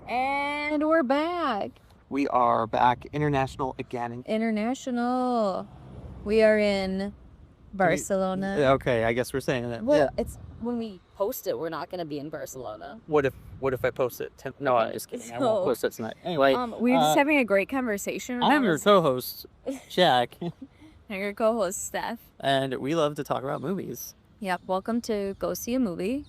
And we're back. We are back international again. International. We are in Barcelona. Okay, I guess we're saying that. Well, it's when we post it, we're not going to be in Barcelona. What if I post it? No, I just kidding. I won't post it tonight. Anyway, we were just having a great conversation. I'm your co-host, Jack. And your co-host, Steph. And we love to talk about movies. Yep. Welcome to Go See a Movie.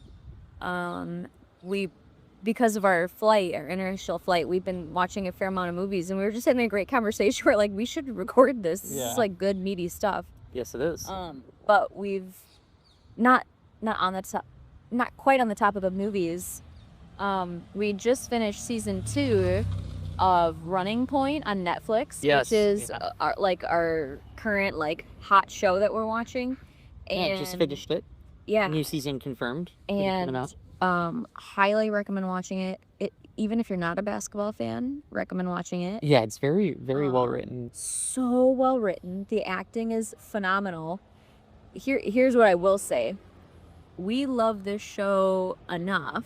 Because of our international flight, we've been watching a fair amount of movies, and we were just having a great conversation where, like, we should record this. This is, like, good, meaty stuff. Yes, it is. But we've not quite on the top of the movies. We just finished season 2 of Running Point on Netflix, which is our current, like, hot show that we're watching. And just finished it. Yeah. New season confirmed. And highly recommend watching it. Even if you're not a basketball fan, recommend watching it. Yeah, it's very, very well written. So well written. The acting is phenomenal. Here's what I will say. We love this show enough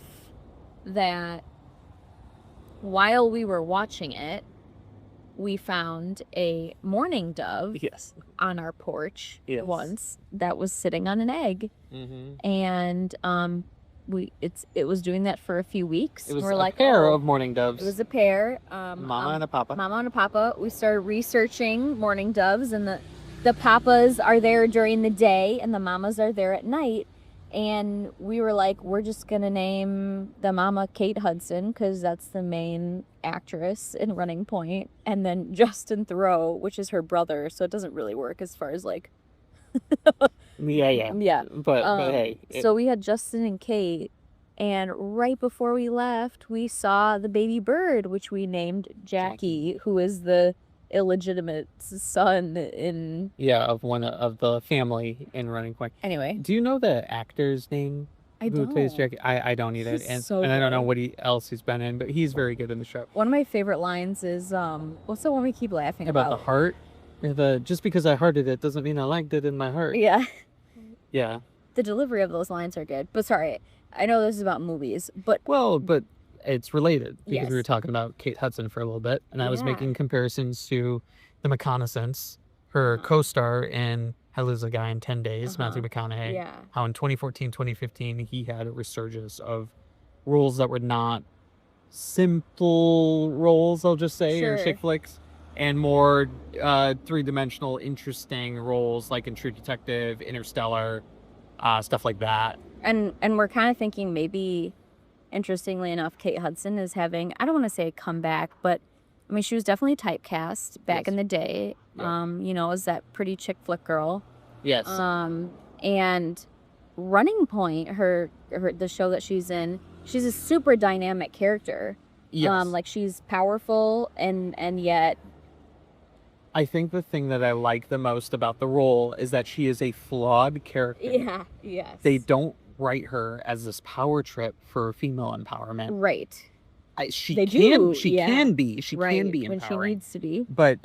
that while we were watching it, we found a mourning dove on our porch once that was sitting on an egg. Mm-hmm. And it was doing that for a few weeks. It was a pair of mourning doves. It was a pair. Mama and a papa. Mama and a papa. We started researching mourning doves, and the papas are there during the day, and the mamas are there at night. And we were like, we're just going to name the mama Kate Hudson, because that's the main actress in Running Point. And then Justin Theroux, which is her brother, so it doesn't really work as far as, like... Yeah. But hey. So we had Justin and Kate, and right before we left, we saw the baby bird, which we named Jackie, who is the illegitimate son of one of the family in Running Point. Anyway. Do you know the actor's name? I don't. Plays Jackie? I don't either. He's and I don't know what else he's been in, but he's very good in the show. One of my favorite lines is, what's the one we keep laughing about? About the heart? Just because I hearted it doesn't mean I liked it in my heart. Yeah. Yeah. The delivery of those lines are good. But sorry, I know this is about movies, but... Well, but it's related, because we were talking about Kate Hudson for a little bit, and I was making comparisons to The Reconnaissance, her co-star in How to Lose a Guy in 10 Days, Matthew McConaughey. Yeah. How in 2014, 2015, he had a resurgence of roles that were not simple roles, I'll just say, or chick flicks, and more three-dimensional, interesting roles like in True Detective, Interstellar, stuff like that. And we're kind of thinking maybe, interestingly enough, Kate Hudson is having, I don't want to say a comeback, but I mean, she was definitely typecast back in the day. Yeah. As that pretty chick flick girl. Yes. And Running Point, the show that she's in, she's a super dynamic character. Yes. Like, she's powerful and yet... I think the thing that I like the most about the role is that she is a flawed character. Yeah, yes. They don't write her as this power trip for female empowerment. Right. She can be empowering. When she needs to be. But,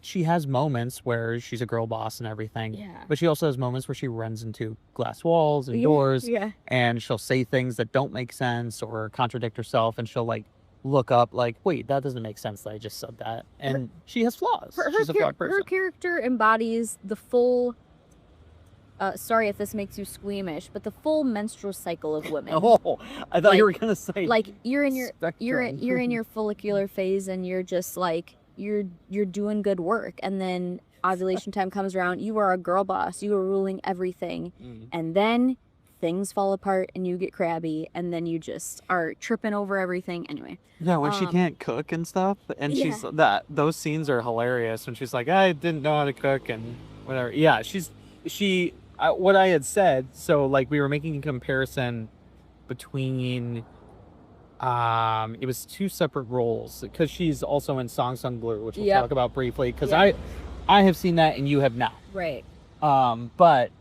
she has moments where she's a girl boss and everything. Yeah. But she also has moments where she runs into glass walls and doors. Yeah. And she'll say things that don't make sense or contradict herself, and she'll, look up wait, that doesn't make sense that I just said that. And she has flaws. She's a flawed person. Her character embodies the full, sorry if this makes you squeamish, but the full menstrual cycle of women. Oh, I thought you were going to say you're in your follicular phase, and you're just you're doing good work, and then ovulation time comes around, you are a girl boss, you are ruling everything. And then things fall apart and you get crabby, and then you just are tripping over everything. Anyway. Yeah, when she can't cook and stuff, and those scenes are hilarious when she's like, I didn't know how to cook and whatever. Yeah, what I had said, so we were making a comparison between it was 2 separate roles, because she's also in Song Sung Blue, which we'll talk about briefly, because I have seen that and you have not. Right. But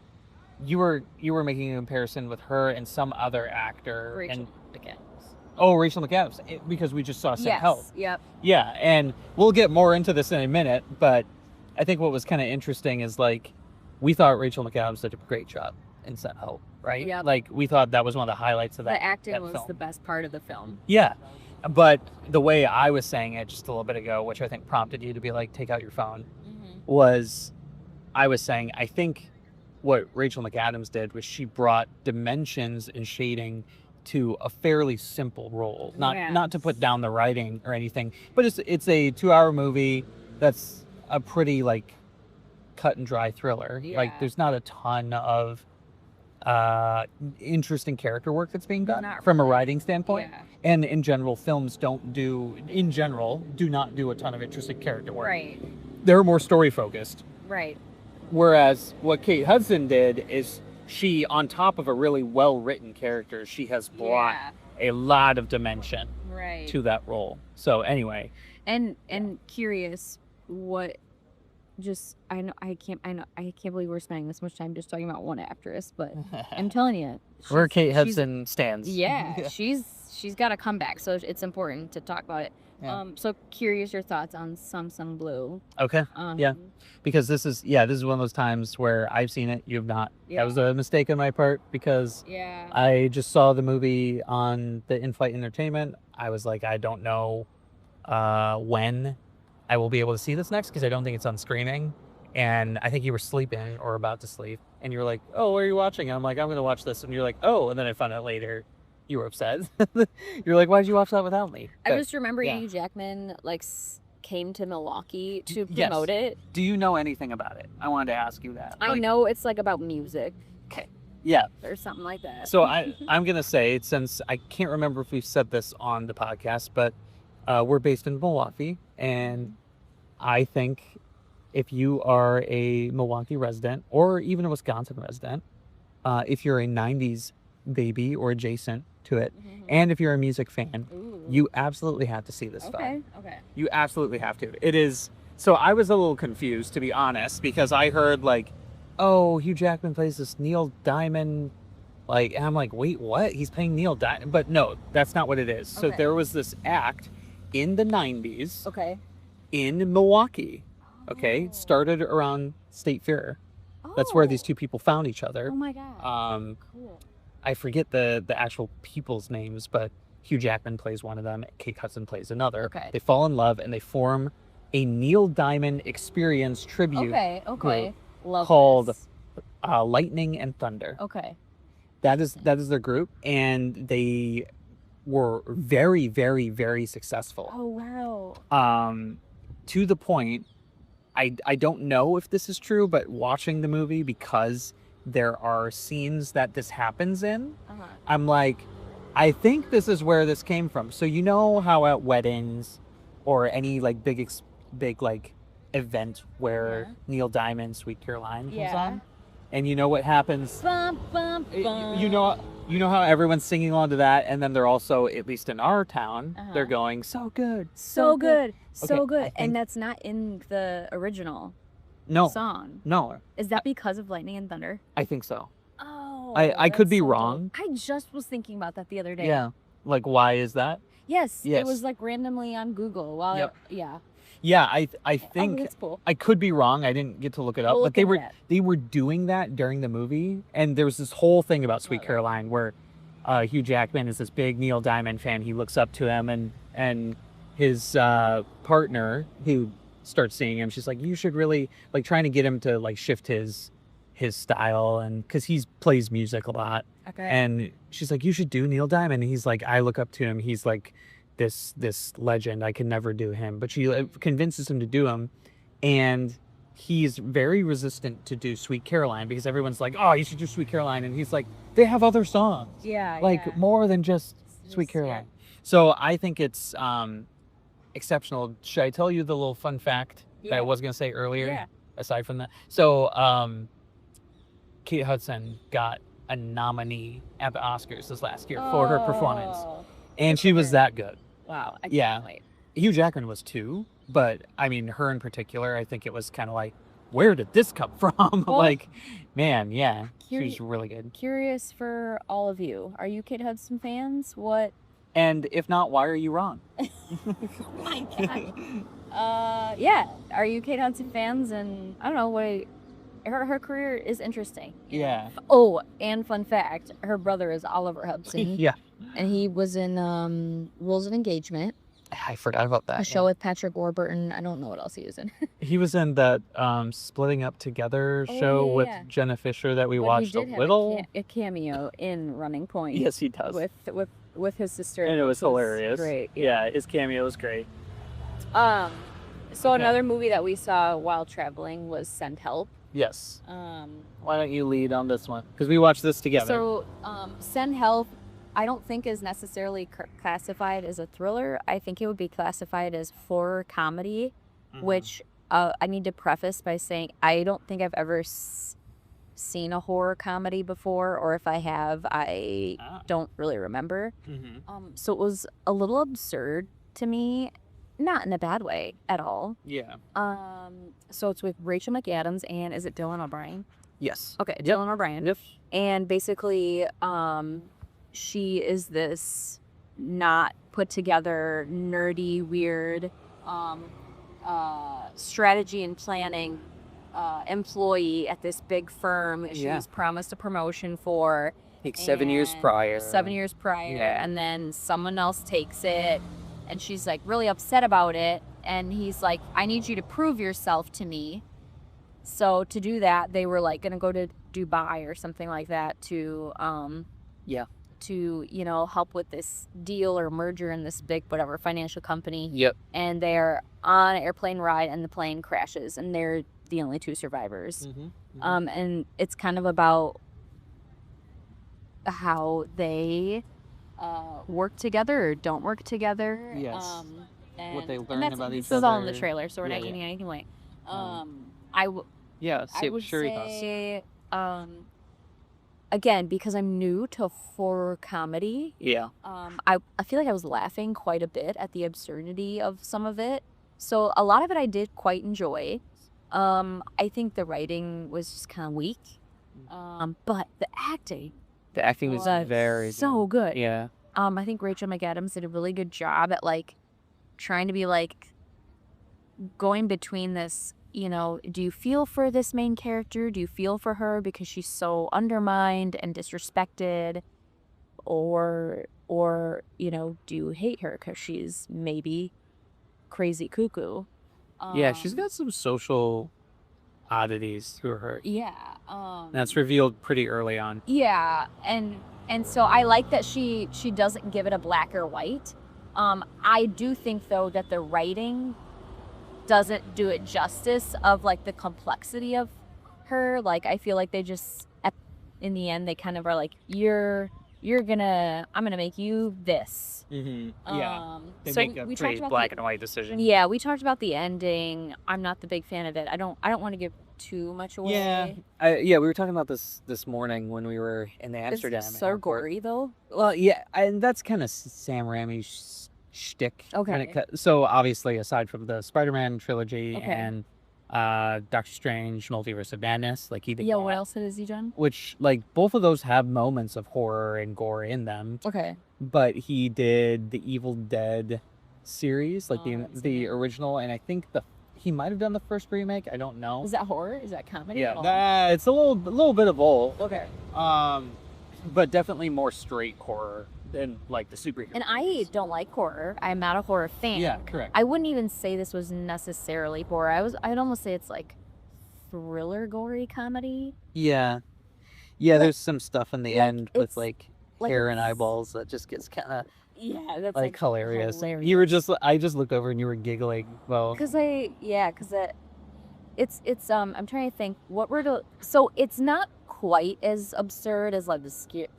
you were making a comparison with her and some other actor. Rachel McAdams. Oh, Rachel McAdams, because we just saw St. Help. Yep. Yeah, and we'll get more into this in a minute, but I think what was kind of interesting is we thought Rachel McAdams did a great job in St. Help, right? Yeah. We thought that was one of the highlights of that. The acting that was film. The best part of the film. Yeah. But the way I was saying it just a little bit ago, which I think prompted you to be like, take out your phone, Mm-hmm. was I was saying, I think what Rachel McAdams did was she brought dimensions and shading to a fairly simple role. Not to put down the writing or anything, but it's a 2-hour movie that's a pretty like cut and dry thriller. Yeah. Like there's not a ton of interesting character work that's being done Not from a really. writing standpoint. Yeah. And in general, films do not do a ton of interesting character work. Right. They're more story focused. Right. Whereas what Kate Hudson did is she, on top of a really well-written character, she has brought a lot of dimension Right. to that role. So anyway. And curious what I can't believe we're spending this much time just talking about one actress, but I'm telling you, Where Kate Hudson stands. Yeah, she's got a comeback, so it's important to talk about it. Yeah. So curious your thoughts on Sung Blue. Okay. Yeah. Because this is one of those times where I've seen it, you've not. Yeah. That was a mistake on my part because I just saw the movie on the in-flight entertainment. I was like, I don't know when I will be able to see this next because I don't think it's on streaming. And I think you were sleeping or about to sleep, and you were like, "Oh, what are you watching?" And I'm like, "I'm gonna watch this," and you're like, "Oh," and then I found out later you were upset. You're like, "Why'd you watch that without me?" I just remember Hugh Jackman came to Milwaukee to Yes. promote it. Do you know anything about it? I wanted to ask you that. I know it's about music. Okay. Yeah. Or something like that. So I'm gonna say, since I can't remember if we've said this on the podcast, but we're based in Milwaukee, and I think if you are a Milwaukee resident or even a Wisconsin resident, if you're a 90s baby or adjacent to it, and if you're a music fan, you absolutely have to see this film. Okay. You absolutely have to. It is. So I was a little confused, to be honest, because I heard like, oh, Hugh Jackman plays this Neil Diamond, and I'm like, wait, what? He's playing Neil Diamond? But no, that's not what it is. So there was this act in the 90s in Milwaukee. Okay, it started around State Fair. That's where these two people found each other. Oh my god. Cool. I forget the actual people's names, but Hugh Jackman plays one of them. Kate Hudson plays another. Okay. They fall in love and they form a Neil Diamond Experience tribute group called Lightning and Thunder. Okay. That is their group, and they were very, very, very successful. Oh wow. To the point, I don't know if this is true, but watching the movie, because there are scenes that this happens in, I'm like, I think this is where this came from. So you know how at weddings or any like big like event where Neil Diamond Sweet Caroline comes on, and you know what happens? Bum, bum, bum. You know how everyone's singing along to that, and then they're also, at least in our town, they're going, so good, so good, so Okay, good. And that's not in the original song. No, Is that because of Lightning and Thunder? I think so. Oh. I could that's be so wrong. dope. I just was thinking about that the other day. Yeah. Like, why is that? Yes. Yes. It was like randomly on Google while Yeah, I think that's cool. I could be wrong. I didn't get to look it up, We'll but look into that. they were doing that during the movie, and there was this whole thing about Sweet Caroline where Hugh Jackman is this big Neil Diamond fan. He looks up to him, and his partner who starts seeing him, she's like, you should really like trying to get him to like shift his style, and because he plays music a lot. Okay. And she's like, you should do Neil Diamond. And he's like, I look up to him. He's like this legend. I can never do him. But she convinces him to do him, and he's very resistant to do Sweet Caroline because everyone's like, oh, you should do Sweet Caroline, and he's like, they have other songs, more than just Sweet Caroline. So I think it's exceptional. Should I tell you the little fun fact that I was gonna say earlier? Aside from that, so Kate Hudson got a nominee at the Oscars this last year for her performance, and she was that good. Wow. I Yeah. can't wait. Hugh Jackman was too, but I mean, her in particular, I think it was kind of like, where did this come from? Well, like, man, yeah, she curi- was really good. Curious for all of you. Are you Kate Hudson fans? What? And if not, why are you wrong? Oh my god. Yeah. Are you Kate Hudson fans? And I don't know, her career is interesting. Yeah. Oh, and fun fact, her brother is Oliver Hudson. Yeah. And he was in Rules of Engagement, I forgot about that. a show with Patrick Warburton. I don't know what else he was in. He was in that Splitting Up Together show with Jenna Fisher that we watched he a did little. have a cameo in Running Point. Yes, he does. With his sister. And it was hilarious. Great. Yeah, his cameo was great. So another movie that we saw while traveling was Send Help. Yes. Why don't you lead on this one? Because we watched this together. So, Send Help, I don't think is necessarily classified as a thriller. I think it would be classified as horror comedy, which I need to preface by saying I don't think I've ever seen a horror comedy before, or if I have, I don't really remember. So it was a little absurd to me, not in a bad way at all. Yeah. So it's with Rachel McAdams and is it Dylan O'Brien? Yes. Okay, Dylan O'Brien. Yep. And basically, she is this not put together, nerdy, weird, strategy and planning employee at this big firm. She was promised a promotion for. Like 7 years prior. 7 years prior, and then someone else takes it, and she's like really upset about it. And he's like, I need you to prove yourself to me. So to do that, they were like going to go to Dubai or something like that to, you know, help with this deal or merger in this big, whatever, financial company. Yep. And they're on an airplane ride and the plane crashes and they're the only two survivors. And it's kind of about how they work together or don't work together. Yes. And what they learn about each other. This is all in the trailer, so we're not giving anything away. I would say, again, because I'm new to horror comedy, I feel like I was laughing quite a bit at the absurdity of some of it. So a lot of it I did quite enjoy. I think the writing was just kind of weak, but the acting was very so good. Yeah. I think Rachel McAdams did a really good job at like trying to be like going between this, you know, do you feel for this main character? Do you feel for her because she's so undermined and disrespected? Or you know, do you hate her because she's maybe crazy cuckoo? Yeah, she's got some social oddities through her. Yeah. That's revealed pretty early on. Yeah, and so I like that she doesn't give it a black or white. I do think though that the writing doesn't do it justice of like the complexity of her. Like I feel like they just in the end they kind of are like I'm gonna make you this. Yeah. They So make a we pretty talked about black and white decision. Yeah, we talked about the ending. I'm not the big fan of it. I don't want to give too much away. We were talking about this morning when we were in the Amsterdam. It's so airport. gory though. Well, yeah, and that's kind of Sam Raimi's shtick. Okay. So obviously, aside from the Spider-Man trilogy and Doctor Strange, Multiverse of Madness, like he did. Yeah, what else has he done? Which, like, both of those have moments of horror and gore in them. Okay. But he did the Evil Dead series, like the original, and I think he might have done the first remake. I don't know. Is that horror? Is that comedy? Yeah, it's a little bit of both. Okay. But definitely more straight horror than like the superhero. And I don't like horror. I'm not a horror fan. Yeah, correct. I wouldn't even say this was necessarily horror. I'd almost say it's like thriller gory comedy. Yeah. Yeah, there's some stuff in the end with like hair and eyeballs that just gets kind of that's like hilarious. You were I just looked over and you were giggling. Well, because it's I'm trying to think so it's not quite as absurd as like the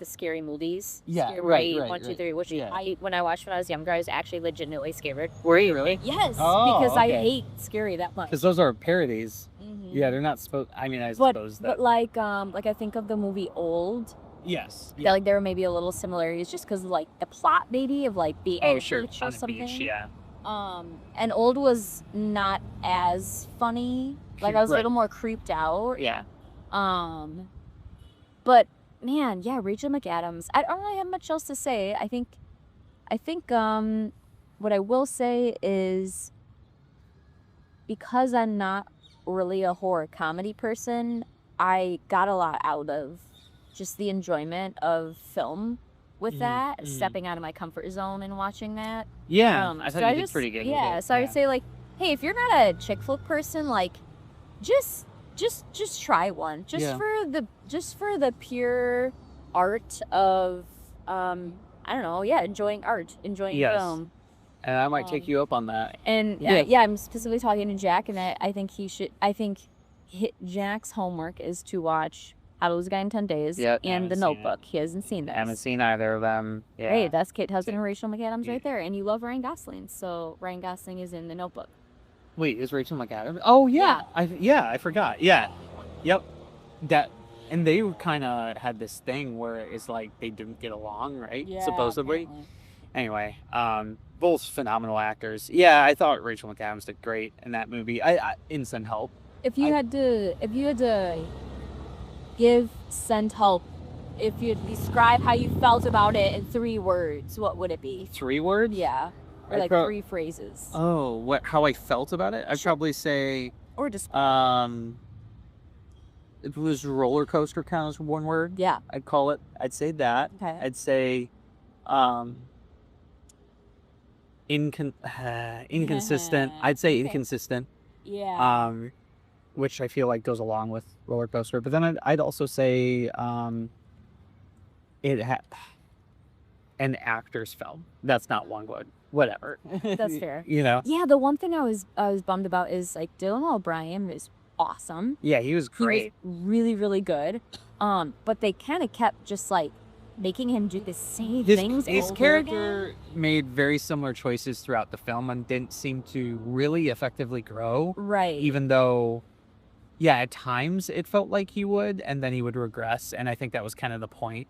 scary movies. Yeah, Scary right. 1, 2, 3. Which Yeah. when I watched when I was younger, I was actually legitimately scared. Were you really? Yes, Oh, because I okay. hate scary that much. Because those are parodies. Yeah, they're not supposed. I mean, I suppose that. But like I think of the movie Old. Yes. Yeah. Like there were maybe a little similarities just because like the plot maybe of like being Oh, at sure. church On or the something. beach, yeah. And Old was not as funny. Like I was a little more creeped out. Yeah. But man, yeah, Rachel McAdams. I don't really have much else to say. I think what I will say is because I'm not really a horror comedy person, I got a lot out of just the enjoyment of film with that, stepping out of my comfort zone and watching that. Yeah, I So thought you did pretty good with it. so I would say, like, hey, if you're not a chick flick person, like, just try one, just for the pure art of I don't know, enjoying art, enjoying film. And I might take you up on that. And I'm specifically talking to Jack, and I think Jack's homework is to watch How to Lose a Guy in 10 Days and The Notebook. He hasn't seen this. I haven't seen either of them. Yeah. Great, that's Kate Hudson and Rachel McAdams right there. And you love Ryan Gosling, so Ryan Gosling is in The Notebook. Wait, is Rachel McAdams? Oh yeah, I forgot. Yeah, yep. And they kind of had this thing where it's like they didn't get along, right? Yeah, supposedly. Apparently. Anyway, both phenomenal actors. Yeah, I thought Rachel McAdams did great in that movie. I in Send Help. If you had to give Send Help, if you describe how you felt about it in 3 words, what would it be? 3 words? Yeah, or like 3 phrases. Oh, how I felt about it? I'd probably say. Or just. If it was roller coaster count as 1 word, Yeah. I'd call it. I'd say that. Okay. I'd say, inconsistent. I'd say inconsistent. Yeah. Which I feel like goes along with roller coaster. But then I'd also say, it had an actor's film. That's not 1 word. Whatever. That's fair. You know. Yeah. The one thing I was bummed about is, like, Dylan O'Brien is awesome. Yeah, he was great. He was really, really good. But they kind of kept just, like, making him do the same things. His character made very similar choices throughout the film and didn't seem to really effectively grow. Right. Even though, at times it felt like he would, and then he would regress. And I think that was kind of the point,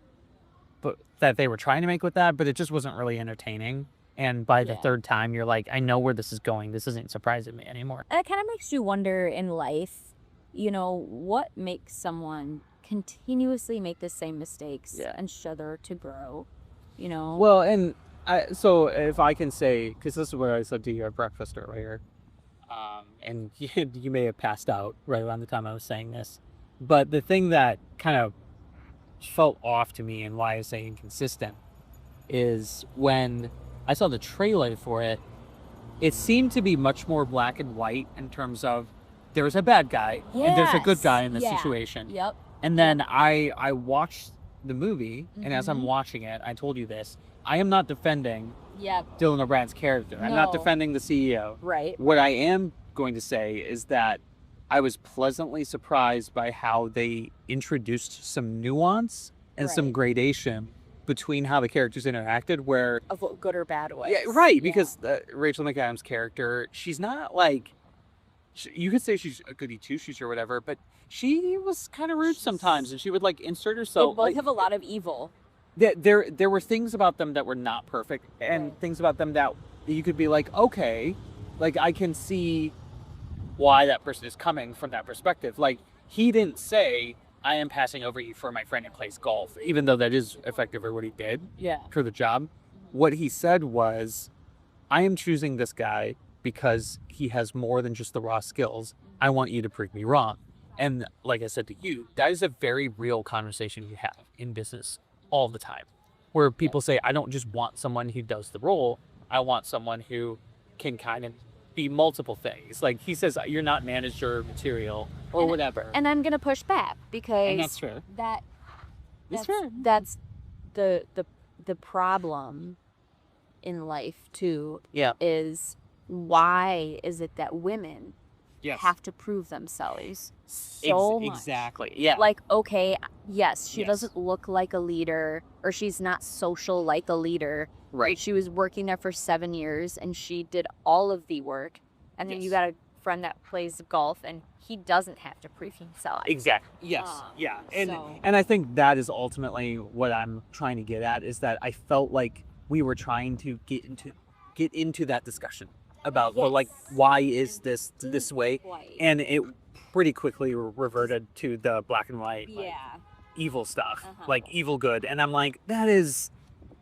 but that they were trying to make with that. But it just wasn't really entertaining. And by the 3rd time, you're like, I know where this is going. This isn't surprising me anymore. And it kind of makes you wonder in life, you know, what makes someone continuously make the same mistakes and shudder to grow, you know? Well, and so if I can say, because this is what I said to you at breakfast earlier, and you may have passed out right around the time I was saying this, but the thing that kind of felt off to me and why I say inconsistent is when I saw the trailer for it, it seemed to be much more black and white in terms of there's a bad guy and there's a good guy in this situation. Yep. And then I watched the movie, and as I'm watching it, I told you this, I am not defending Dylan O'Brien's character. I'm not defending the CEO. Right. What I am going to say is that I was pleasantly surprised by how they introduced some nuance and some gradation between how the characters interacted, where of what good or bad was. Yeah, right. Because Rachel McAdams' character, she's not like, you could say she's a goody two shoes or whatever, but she was kind of rude sometimes, and she would like insert herself. They both have a lot of evil. There were things about them that were not perfect, and things about them that you could be like, okay, like I can see why that person is coming from that perspective. Like, he didn't say, I am passing over you for my friend who plays golf, even though that is effectively what he did for the job. What he said was, I am choosing this guy because he has more than just the raw skills. I want you to prove me wrong. And like I said to you, that is a very real conversation you have in business all the time, where people say, I don't just want someone who does the role. I want someone who can kind of be multiple things. Like he says, you're not manager material or whatever. And I'm going to push back because and that's fair. That's the problem in life too. Is why is it that women have to prove themselves so much? Exactly. Yeah. Like, okay, yes, she doesn't look like a leader, or she's not social like a leader. Right. She was working there for 7 years and she did all of the work. And then you got a friend that plays golf and he doesn't have to prove himself. Exactly. Yes. And I think that is ultimately what I'm trying to get at, is that I felt like we were trying to get into that discussion about well, like, why is this way? And it pretty quickly reverted to the black and white evil stuff, like evil good. And I'm like, that is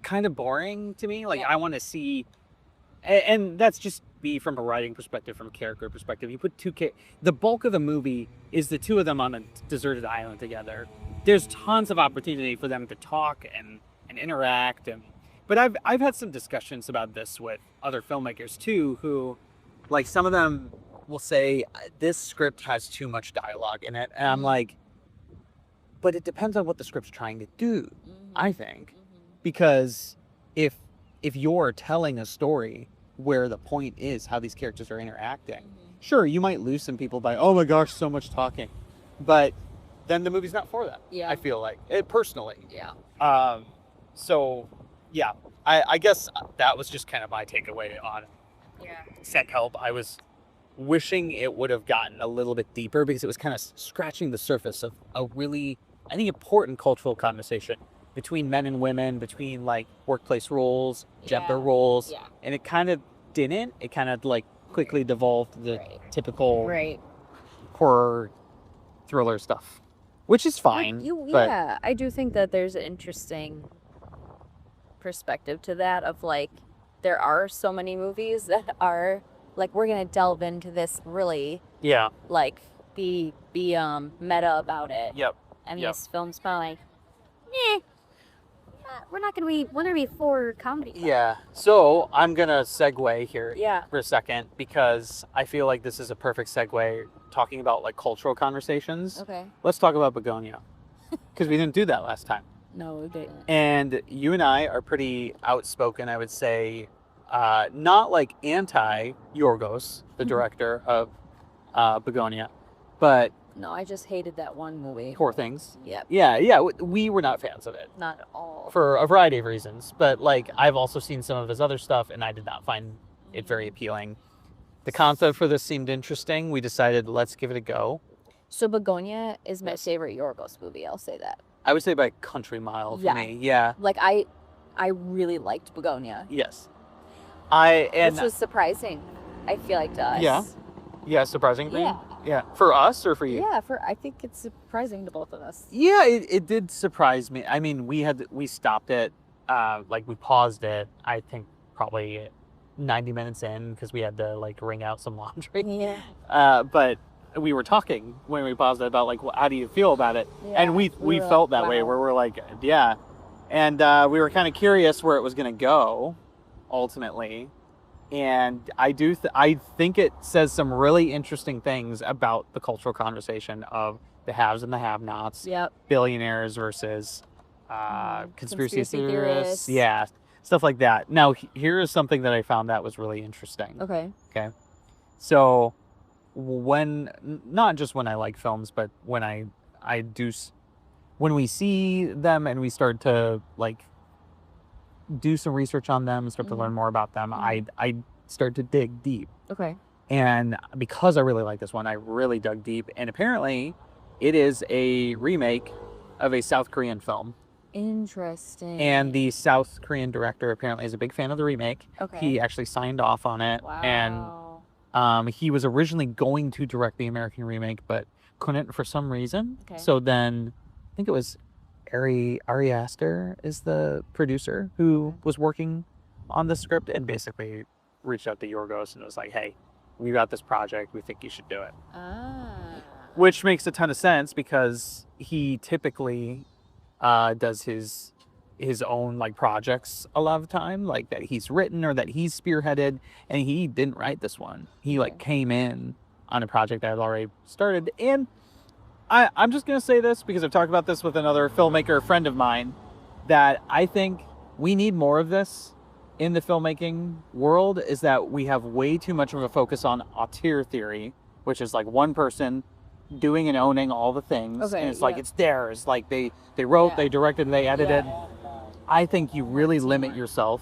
kind of boring to me. Like I want to see, and that's just be from a writing perspective, from a character perspective. You put the bulk of the movie is the two of them on a deserted island together. There's tons of opportunity for them to talk and interact, but I've had some discussions about this with other filmmakers too, who, like, some of them will say this script has too much dialogue in it, and I'm like, but it depends on what the script's trying to do. I think, because if you're telling a story where the point is how these characters are interacting, sure, you might lose some people by, oh my gosh, so much talking, but then the movie's not for that. I feel like it personally. So yeah, I guess that was just kind of my takeaway on Sent Help. I was wishing it would have gotten a little bit deeper, because it was kind of scratching the surface of a really, I think, important cultural conversation between men and women, between like workplace roles, gender roles, and it kind of didn't. It kind of like quickly devolved the typical horror thriller stuff, which is fine. But I do think that there's an interesting perspective to that, of like, there are so many movies that are like, we're gonna delve into this really, like, be meta about it. And this film's probably like, we're gonna be for comedy. So I'm gonna segue here for a second, because I feel like this is a perfect segue, talking about like cultural conversations. Let's talk about Bugonia, because we didn't do that last time. No, we didn't. And you and I are pretty outspoken, I would say, not like anti-Yorgos, the director of Bugonia, but no, I just hated that one movie. Poor Things. Yep. Yeah, we were not fans of it. Not at all. For a variety of reasons, but like, I've also seen some of his other stuff, and I did not find it very appealing. The concept for this seemed interesting. We decided, let's give it a go. So Bugonia is my favorite Yorgos movie, I'll say that. I would say by country mile for me. Like, I really liked Bugonia. Yes. Which was surprising, I feel like, to us. Yeah, surprising for you? Yeah. For us or for you? Yeah, I think it's surprising to both of us. Yeah, it did surprise me. I mean, we stopped it, like we paused it, I think probably 90 minutes in, because we had to like wring out some laundry. But we were talking when we paused it about like, how do you feel about it? And we felt that way, where we're like, and we were kind of curious where it was going to go ultimately. And I think it says some really interesting things about the cultural conversation of the haves and the have-nots, billionaires versus conspiracy theorists, stuff like that. Now, here is something that I found that was really interesting. Okay. So not just when I like films, but when when we see them and we start to like do some research on them, start to learn more about them, I start to dig deep. And because I really like this one, I really dug deep. And apparently it is a remake of a South Korean film. Interesting. And the South Korean director apparently is a big fan of the remake. He actually signed off on it. And he was originally going to direct the American remake, but couldn't for some reason. So then I think it was Ari Aster is the producer who was working on the script, and basically reached out to Yorgos and was like, hey, we got this project, we think you should do it. Which makes a ton of sense, because he typically does his own like projects a lot of the time, like that he's written or that he's spearheaded, and he didn't write this one. He like came in on a project that had already started. And I'm just going to say this because I've talked about this with another filmmaker friend of mine, that I think we need more of this in the filmmaking world, is that we have way too much of a focus on auteur theory, which is like one person doing and owning all the things. And it's like, it's theirs. Like they wrote, they directed, they edited. I think you really limit yourself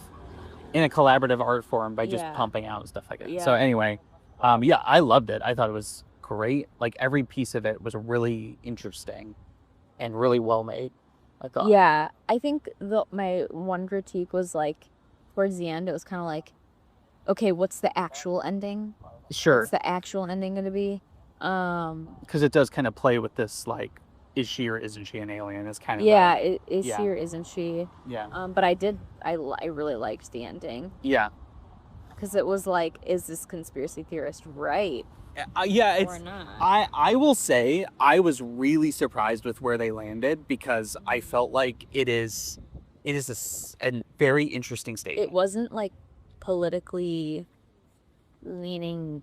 in a collaborative art form by just pumping out stuff like that. So anyway, I loved it. I thought it was great. Like, every piece of it was really interesting and really well made, I thought. Yeah, I think my one critique was like, towards the end, it was kind of like, okay, what's the actual ending? What's the actual ending going to be? Because it does kind of play with this, like, is she or isn't she an alien? It's kind of is she or isn't she? But I really liked the ending. because it was like, is this conspiracy theorist right Yeah, or not? I will say I was really surprised with where they landed because I felt like it is a very interesting statement. It wasn't like politically leaning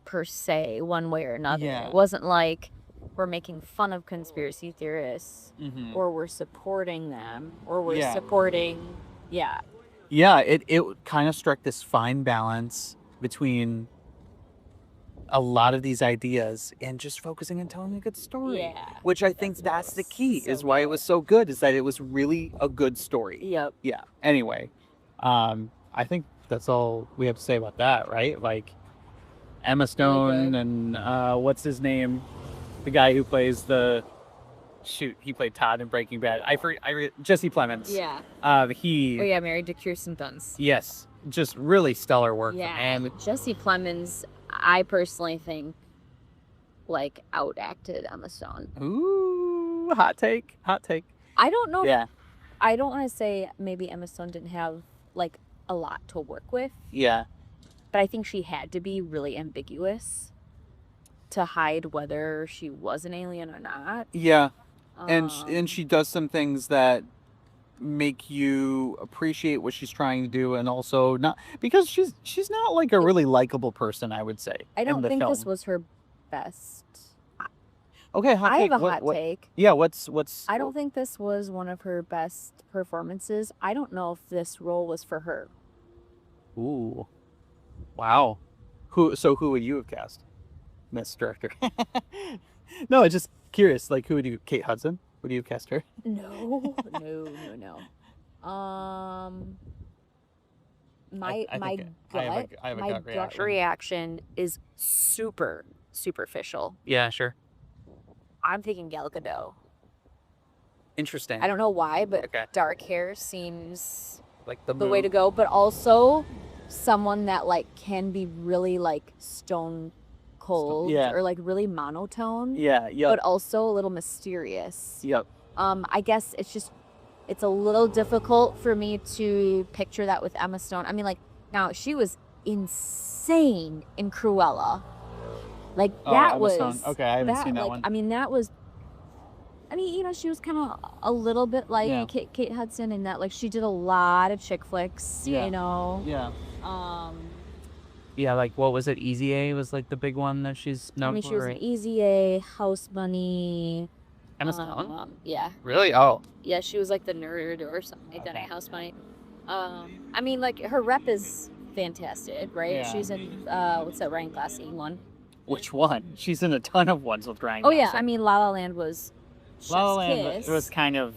per se one way or another. Yeah. It wasn't like we're making fun of conspiracy theorists Mhm. or we're supporting them or we're Yeah. supporting Yeah, it kind of struck this fine balance between a lot of these ideas and just focusing on telling a good story. Yeah, Which I think that's the key, is why it was so good, is that it was really a good story. Yep. Yeah. Anyway, I think that's all we have to say about that, right? Like Emma Stone and what's his name? The guy who plays he played Todd in Breaking Bad. Jesse Plemons. Yeah. He Oh yeah, married to Kirsten Dunst. Yes, just really stellar work. Yeah. And Jesse Plemons, I personally think, like, outacted Emma Stone. ooh, hot take. I don't know. Yeah. I don't want to say maybe Emma Stone didn't have like a lot to work with, Yeah. but I think she had to be really ambiguous to hide whether she was an alien or not. Yeah. And Um, she does some things that make you appreciate what she's trying to do, and also not, because she's not like a really likable person, I would say. I don't in the think film. this was her best. Okay, hot I take. have a hot What- take. Yeah, what's I don't think this was one of her best performances. I don't know if this role was for her. Ooh. Wow. Who would you have cast? Miss Director. No, I'm just curious, like who would you, Kate Hudson? Would you have cast her? No. My I think I have a gut gut reaction. reaction is super superficial. Yeah, sure. I'm thinking Gal Gadot. Interesting. I don't know why, but Okay. dark hair seems Like the way to go, but also someone that like can be really like stone cold Yeah. or like really monotone, Yeah, yep. but also a little mysterious. Yep. I guess it's a little difficult for me to picture that with Emma Stone. I mean, like, now she was insane in Cruella. Like Oh, that Emma was Stone. Okay, I haven't seen that one. I mean, that was. I mean, you know, she was kind of a little bit like Yeah. Kate Hudson in that, like, she did a lot of chick flicks. Yeah. You know. Yeah. Um. Yeah, like what was it? Easy A was like the big one that she's known I mean, for, she was right? an Easy A, House Bunny. Emma Stone? Yeah. Really? Oh. Yeah, she was like the nerd or something like that Okay. at House Bunny. I mean, like, her rep is fantastic, right? Yeah. She's in what's that Ryan Gosling one? Which one? She's in a ton of ones with Ryan. Oh yeah, Gosling. I mean, La La Land was La La Chef's Land Kiss. was kind of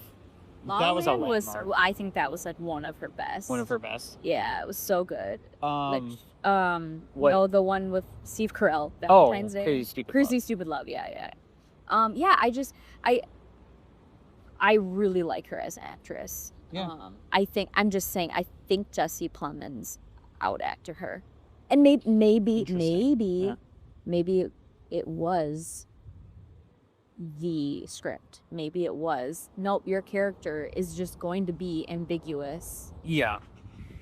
La that La was a Land was landmark. I think that was like one of her best. One of her best. Yeah, it was so good. Like, what- no, the one with Steve Carell. Oh, Valentine's Day. Crazy Stupid Crazy Love. Stupid Love. Yeah. Yeah. I really like her as an actress. Yeah. I think Jesse Plemons outacted her, and maybe Interesting. Yeah. it was the script. Maybe it was, nope, your character is just going to be ambiguous. Yeah.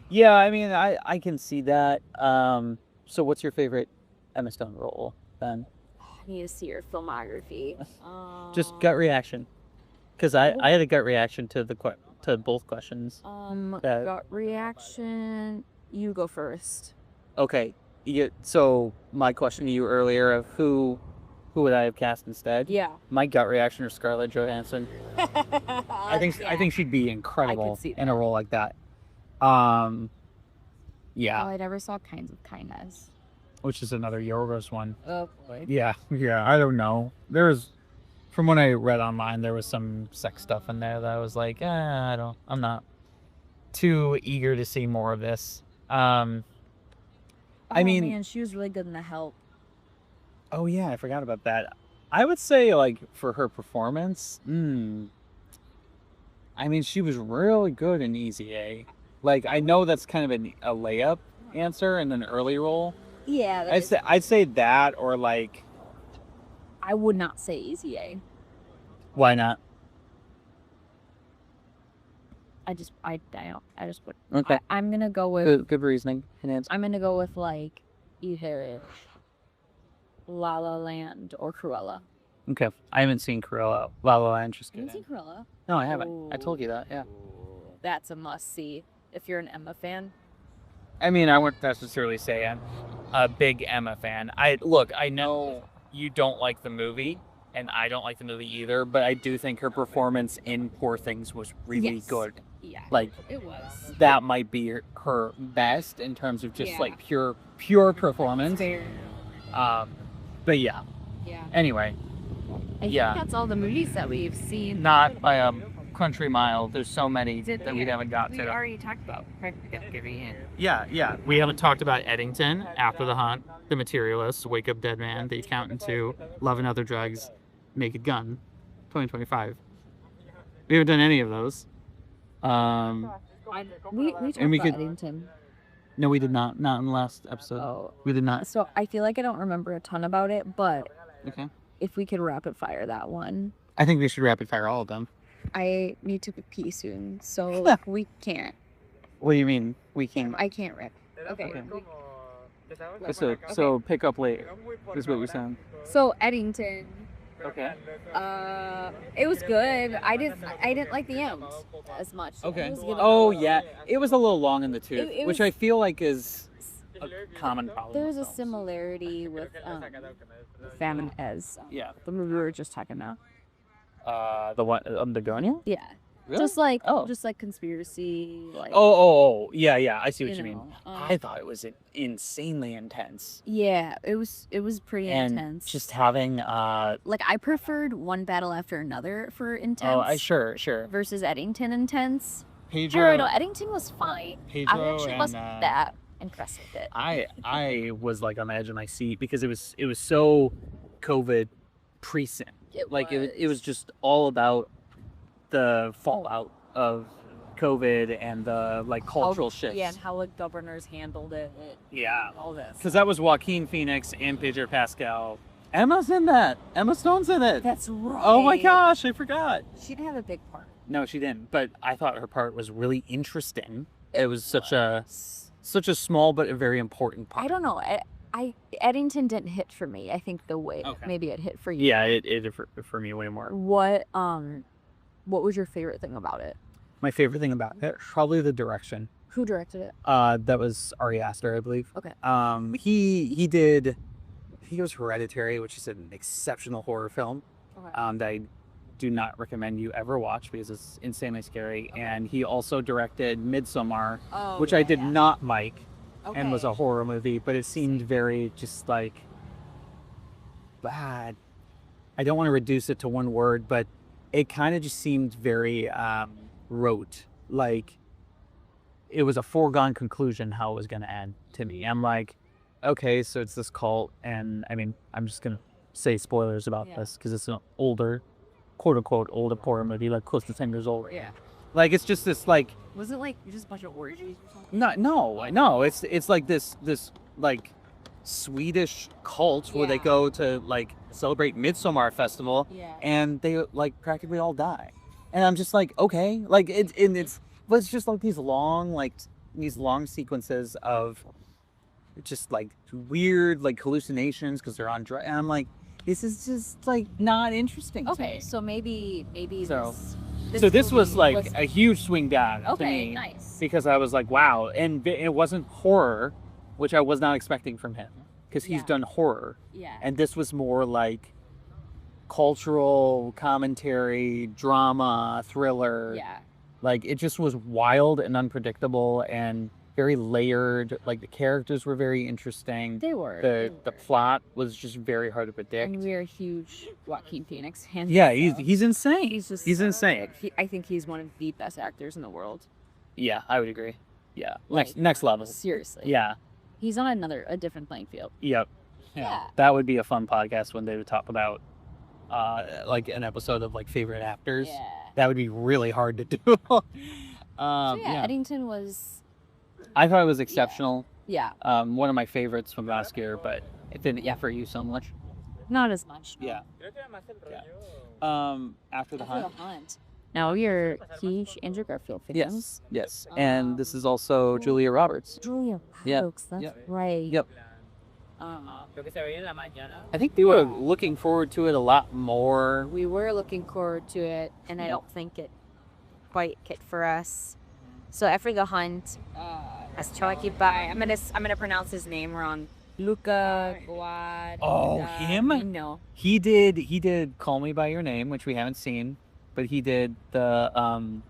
Yeah, I mean, I can see that. So what's your favorite Emma Stone role then? I need to see her filmography. Just gut reaction. Because I had a gut reaction to to both questions. that- Gut reaction. You go first. Okay. So my question to you earlier of who would I have cast instead? Yeah. My gut reaction is Scarlett Johansson. I think she'd be incredible see in a role like that. Oh, Yeah, I never saw Kinds of Kindness. which is another Yorgos one. Oh boy. Yeah, I don't know. From what I read online, there was some sex stuff in there that I was like, I'm not too eager to see more of this. I mean, man, she was really good in The Help. oh yeah, I forgot about that. I would say, like, for her performance, I mean, she was really good in Easy A. Like, I know that's kind of a layup answer in an early role. Yeah, I'd say that, or like, I would not say Easy A. why not? I don't. I just would. Okay. I'm gonna go with. Good reasoning. I'm gonna go with like either La La Land or Cruella. Okay. I haven't seen Cruella. La La Land, just You kidding. haven't seen Cruella? No, I haven't. I told you that, yeah. That's a must see if you're an Emma fan. I mean, I wouldn't necessarily say I'm a big Emma fan. I know you don't like the movie, and I don't like the movie either, but I do think her performance in Poor Things was really Yes. good. Yeah. Like, It was. that might be her best in terms of just Yeah. like pure performance. Fair. But yeah. Yeah. Anyway, I Yeah. think that's all the movies that we've seen. not by a country mile. There's so many Did that we haven't got We to. already talked about giving in. Yeah. We haven't talked about Eddington, After the Hunt, The Materialists, Wake Up Dead Man, The Accountant 2, Love and Other Drugs, Naked Gun, 2025. We haven't done any of those. We talked And we about could- Eddington. No, we did not. Not in the last episode. Oh. We did not. So I feel like I don't remember a ton about it, but Okay. if we could rapid fire that one. I think we should rapid fire all of them. I need to pee soon, so we can't. What do you mean? We can. I can't rap. Okay. So pick up later. Is what we're saying. So Eddington, Okay. it was good. I didn't like the end as much. Okay. It was good. Oh yeah, it was a little long in the tooth, It which was- I feel like is a common problem. There's a with films. similarity with Famine as Yeah. the movie we were just talking about. The one Bugonia? Yeah. Really? Just like conspiracy. Like, Oh, yeah. I see what you mean. know, I thought it was insanely intense, yeah, it was pretty and intense. just having like I preferred one battle after another for intense. sure. Versus Eddington intense. Pedro. I don't know. Eddington was fine. I Pedro actually and, wasn't that impressed with it. I was like on the edge of my seat because it was so COVID prescient. It was just all about the fallout of COVID and the like cultural shifts. Yeah, and how like governors handled it. Yeah. All this. Because that was Joaquin Phoenix and Pedro Pascal. Emma's in that. Emma Stone's in it. That's right. Oh my gosh, I forgot. She didn't have a big part. No, she didn't. But I thought her part was really interesting. It was such a small but a very important part. I don't know. I Eddington didn't hit for me. I think the way maybe it hit for you. Yeah, it for me way more. What was your favorite thing about it? My favorite thing about it, probably the direction. Who directed it? That was Ari Aster, I believe. Okay. He did. I think it was Hereditary, which is an exceptional horror film. Okay. That I do not recommend you ever watch because it's insanely scary. Okay. And he also directed Midsommar, which I did not like, and was a horror movie, but it seemed very just like bad. I don't want to reduce it to one word, but it kind of just seemed very rote. Like it was a foregone conclusion how it was going to end to me. I'm like, okay, so it's this cult, and I mean, I'm just going to say spoilers about this because it's an older, quote unquote, older horror movie, like close to 10 years old. Yeah. Like it's just this like. Was it like just a bunch of orgies or something? No. It's like this like Swedish cult where they go to like celebrate Midsommar Festival, and they like practically all die, and I'm just like, okay, like it's just like these long sequences of just like weird like hallucinations because they're on drugs, and I'm like, this is just like not interesting. To me. So maybe So- this So this was movie like a huge swing back to me, nice. because I was like, wow, and it wasn't horror, which I was not expecting from him, because he's done horror, and this was more like cultural commentary, drama, thriller. Like it just was wild and unpredictable and very layered. Like the characters were very interesting. They were. The plot was just very hard to predict. And we're huge Joaquin Phoenix fans. Yeah, he's insane. He's insane. I think he's one of the best actors in the world. Yeah, I would agree. Yeah, Like, next level. Seriously. Yeah. He's on a different playing field. Yep. Yeah. That would be a fun podcast when they would talk about like an episode of like favorite actors. Yeah. That would be really hard to do. Eddington was. I thought it was exceptional. Yeah. One of my favorites from last year, but it didn't for you so much. Not as much. Yeah. After the After Hunt. the Hunt. Now you're huge Andrew Garfield fans. Yes. And this is also Julia Roberts. Julia Yeah. Roberts, that's Yep. right. Yep. I think we were looking forward to it a lot more. We were looking forward to it, and I don't think it quite hit for us. So after the hunt, as Chowaki by, I'm gonna pronounce his name wrong. Luca Guad. Oh, him? No. He did Call Me by Your Name, which we haven't seen, but he did the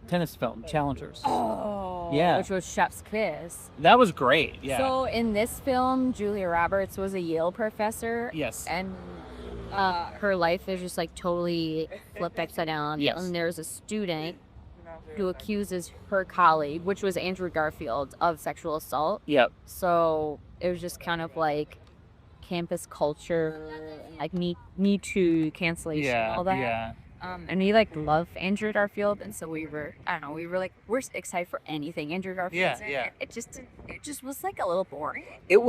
tennis film Challengers. Oh. Yeah. Which was Chef's Kiss. That was great. Yeah. So in this film, Julia Roberts was a Yale professor. Yes. And her life is just like totally flipped upside down. Yes. And there's a student who accuses her colleague, which was Andrew Garfield, of sexual assault. Yep. So it was just kind of like campus culture, like Me Too, cancellation, all that. Yeah. And we like love Andrew Garfield, and so we were we're excited for anything Andrew Garfield. Yeah. It just was like a little boring. It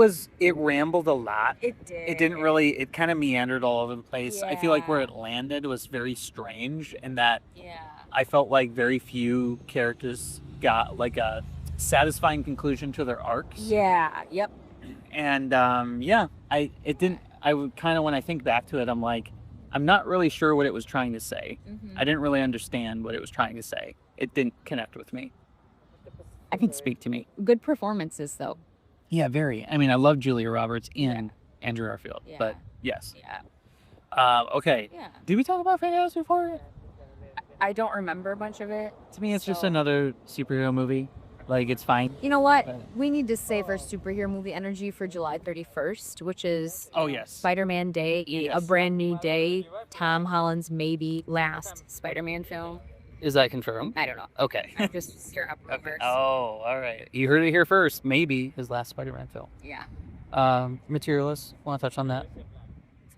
rambled a lot. It did. It kind of meandered all over the place. I feel like where Yeah. it landed was very strange, and that Yeah. I felt like very few characters got like a satisfying conclusion to their arcs. Yeah. Yep. And I would kind of, when I think back to it, I'm like, I'm not really sure what it was trying to say. Mm-hmm. I didn't really understand what it was trying to say. It didn't connect with me. I can speak to me. Good performances though. Yeah, very. I mean, I love Julia Roberts and Andrew Garfield, Yeah. but yes. Yeah. Okay. Yeah. Did we talk about Fantastic before? I don't remember much of it. To me, it's just So- another superhero movie. Like, it's fine. You know what? But- We need to save our superhero movie energy for July 31st, which is Oh, yes. Spider-Man Day, Yes. a brand new day. Tom Holland's maybe last Spider-Man film. Is that confirmed? I don't know. Okay. I'm just stir up rumors. Oh, all right. You heard it here first. Maybe his last Spider-Man film. Yeah. Materialists. Want to touch on that?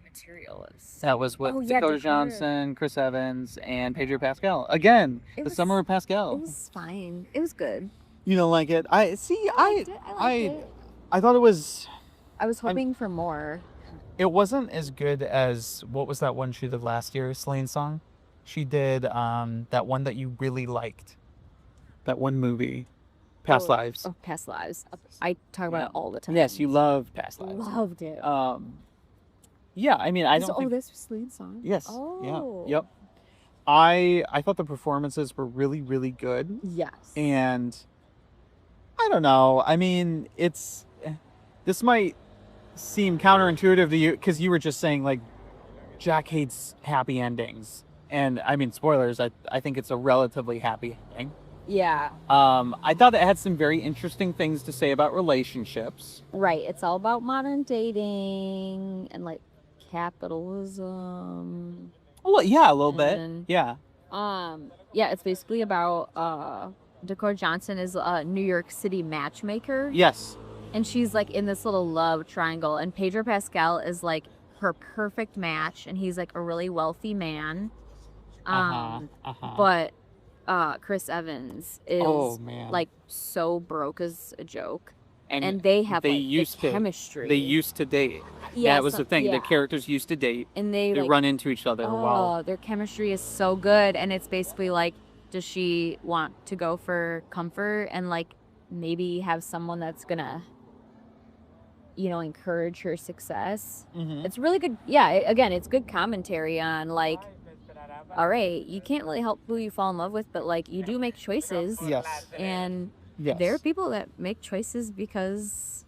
Materialists. That was with Oh, yeah, Dakota Dakota. Johnson, Chris Evans, and Pedro Pascal. Again, It the was- summer of It Pascal. was fine. It was good. You don't like it? I liked it. I thought it was. I was hoping for more. It wasn't as good as what was that one she did last year, Slane's song. She did that one that you really liked. That one movie, Past Lives. Oh, Past Lives. I talk about it all the time. Yes, you love Past Lives. Loved it. Yeah, I mean, I don't think. this was Slane's song. Yes. Oh. Yeah. Yep. I thought the performances were really, really good. Yes. And I don't know. I mean, this might seem counterintuitive to you because you were just saying like Jack hates happy endings. And I mean, spoilers, I think it's a relatively happy ending. Yeah. I thought it had some very interesting things to say about relationships. Right. It's all about modern dating and like capitalism. Well, yeah, a little bit. And- Yeah. Yeah, it's basically about Dakota Johnson is a New York City matchmaker. Yes. And she's like in this little love triangle, and Pedro Pascal is like her perfect match, and he's like a really wealthy man. But Chris Evans is Oh, man. like so broke as a joke. And they have they like used the to chemistry. They used to date. Yeah, that was so- the thing. yeah. The characters used to date. and they They like run into each other. Wow. their chemistry is so good, and it's basically like, does she want to go for comfort and like maybe have someone that's gonna, encourage her success? Mhm. It's really good. Yeah, again, it's good commentary on like, all right, you can't really help who you fall in love with, but like you do make choices, Yes. and Yes. there are people that make choices because,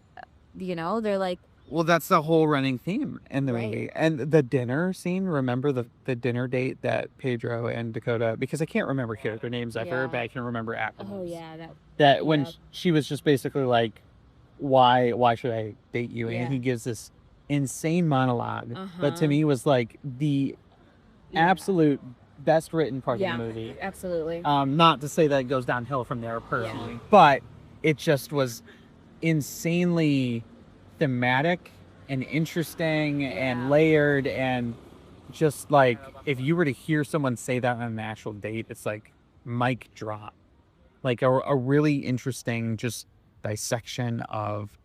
they're like, Well, that's the whole running theme in the Right. movie. And the dinner scene, remember the dinner date that Pedro and Dakota, because I can't remember character names ever, Yeah. but I can remember acronyms. oh yeah, that That when yeah. she was just basically like, why should I date you? Yeah. And he gives this insane monologue, but to Uh-huh. me was like the Yeah. absolute best written part Yeah. of the movie. absolutely. Not to say that it goes downhill from there personally, but it just was insanely thematic and interesting and Yeah. layered, and just like if you were to hear someone say that on an actual date, it's like mic drop. Like a really interesting just dissection of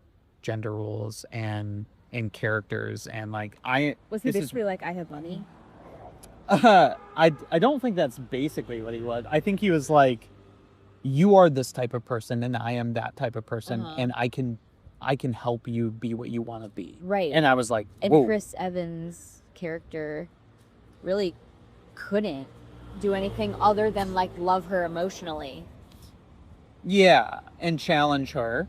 gender roles and characters, and like Was he this is- basically like, I have money? I don't think that's basically what he was. I think he was like, you are this type of person and I am that type of person, and I can help you be what you want to be. Right. And I was like, And whoa. Chris Evans' character really couldn't do anything other than like love her emotionally. Yeah, and challenge her.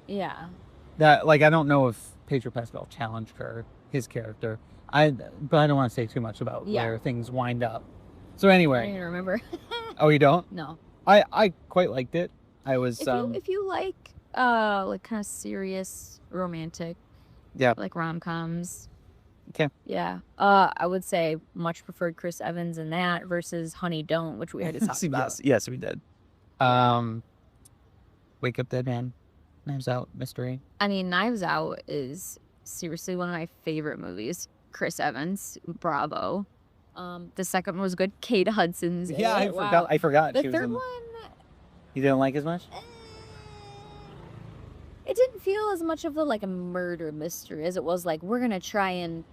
Yeah. That, like, I don't know if Pedro Pascal challenged her, his character. But I don't want to say too much about where things wind up. So I anyway. don't even remember. Oh, you don't? No. I quite liked it. I was If you like kind of serious romantic, like rom-coms. Okay. Yeah. I would say much preferred Chris Evans in that versus Honey Don't, which we had to talk about. Yes, we did. Wake Up Dead Man, Knives Out, Mystery. I mean, Knives Out is seriously one of my favorite movies. Chris Evans, bravo. The second one was good. Kate Hudson's. Yeah, I forgot. The she was third in... one, You didn't like as much? it didn't feel as much of a murder mystery as it was like we're gonna try and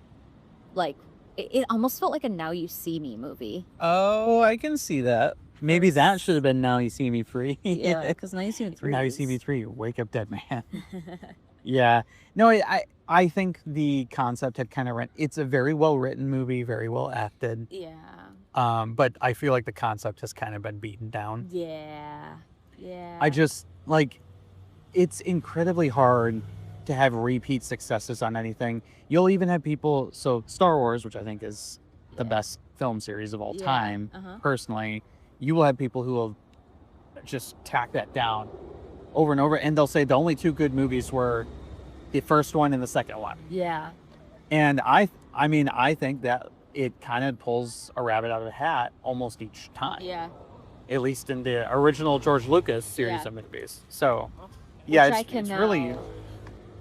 it almost felt like a Now You See Me movie. Oh, I can see that. Maybe that should have been Now You See Me 3. Yeah, because Now You See Me 3. Now You See Me 3, Wake Up Dead Man. Yeah. No, I think the concept had kind of it's a very well written movie, very well acted. Yeah. But I feel like the concept has kind of been beaten down. Yeah. Yeah. I just it's incredibly hard to have repeat successes on anything. You'll even have people, so Star Wars, which I think is the best film series of all time, personally, you will have people who will just tack that down over and over, and they'll say the only two good movies were the first one and the second one. Yeah. And I mean, I think that it kind of pulls a rabbit out of the hat almost each time. Yeah. At least in the original George Lucas series of movies. So, Which I can really.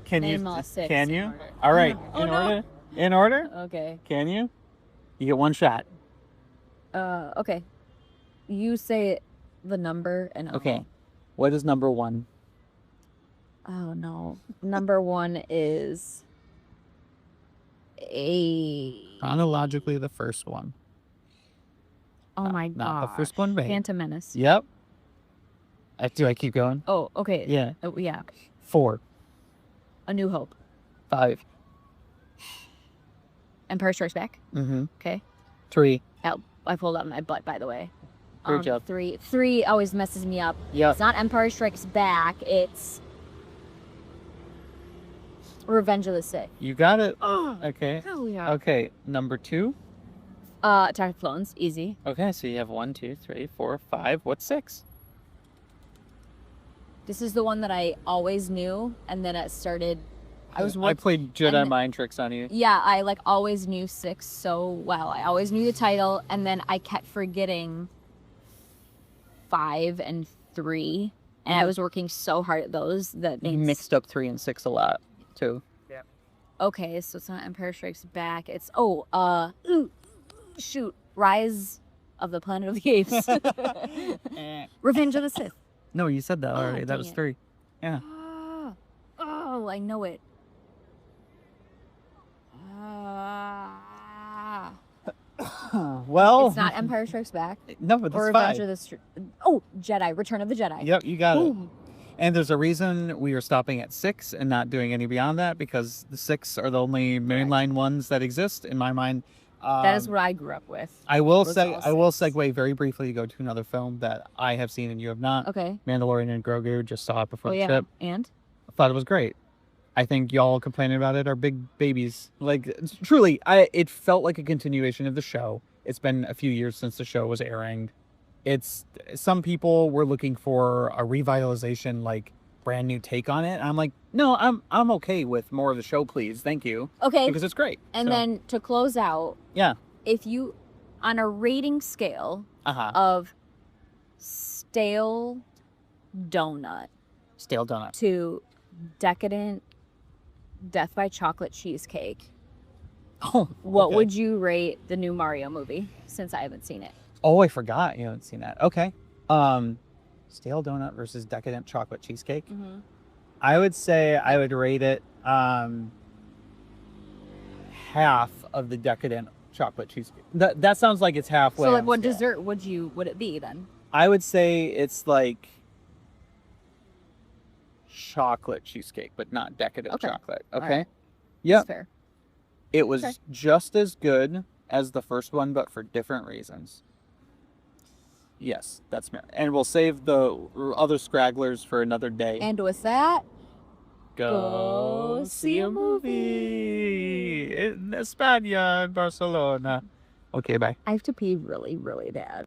Can name you? all six Can in you? order. All right. Oh, in no. order. In order. Okay. Can you? You get one shot. Okay. You say the number and Okay. What is number one? Oh no. Number one is Chronologically, the first one. Oh my god. Not the first one, right? Phantom Menace. Yep. Do I keep going? Oh, okay. Yeah. Oh, yeah. 4. A New Hope. 5. Empire Strikes Back. Mm-hmm. Okay. 3. Oh, I pulled out my butt, by the way. Good job. 3. 3 always messes me up. Yep. It's not Empire Strikes Back. It's Revenge of the Sith. You got it. Oh. Okay. Hell yeah. Okay. Number 2. Attack of the Clones. Easy. Okay, so you have 1, 2, 3, 4, 5. What's 6? This is the one that I always knew, and then it started. I played Jedi Mind Tricks on you. Yeah, I always knew 6 so well. I always knew the title, and then I kept forgetting 5 and 3, and I was working so hard at those that You mixed up 3 and 6 a lot, too. Yeah. Okay, so it's not Empire Strikes Back. It's Rise of the Planet of the Apes. Revenge of the Sith. No, you said that already. Oh, That was dang 3. Yeah. Oh, I know it. Well, It's not Empire Strikes Back. No, but Or that's Revenge fine. of the Jedi, Return of the Jedi. Yep, you got it. Boom. And there's a reason we are stopping at 6 and not doing any beyond that, because the 6 are the only mainline ones that exist in my mind. That is what I grew up with. I will was say all I will 6. segue very briefly to go to another film that I have seen and you have not. Okay. Mandalorian and Grogu. Just saw it before Oh the yeah. trip. And? I thought it was great. I think y'all complaining about it are big babies. Like, truly, it felt like a continuation of the show. It's been a few years since the show was airing. Some people were looking for a revitalization, like brand new take on it. I'm like, no, I'm okay with more of the show, please, thank you, Okay. because it's great. And So, then to close out, yeah, if you, on a rating scale uh-huh, of stale donut stale donut. to decadent death by chocolate cheesecake, Oh, what okay. would you rate the new Mario movie, since I haven't seen it? Oh, I forgot you haven't seen that. Okay, stale donut versus decadent chocolate cheesecake. Mm-hmm. I would say I would rate it half of the decadent chocolate cheesecake. That sounds like it's halfway. So like on what scale. dessert would it be then? I would say it's like chocolate cheesecake, but not decadent Okay. chocolate. All Okay. right. Yep. That's fair. It was Okay. just as good as the first one, but for different reasons. Yes, that's fair. And we'll save the other scragglers for another day. And with that, Go see a movie in España, in Barcelona. Okay, bye. I have to pee really, really bad.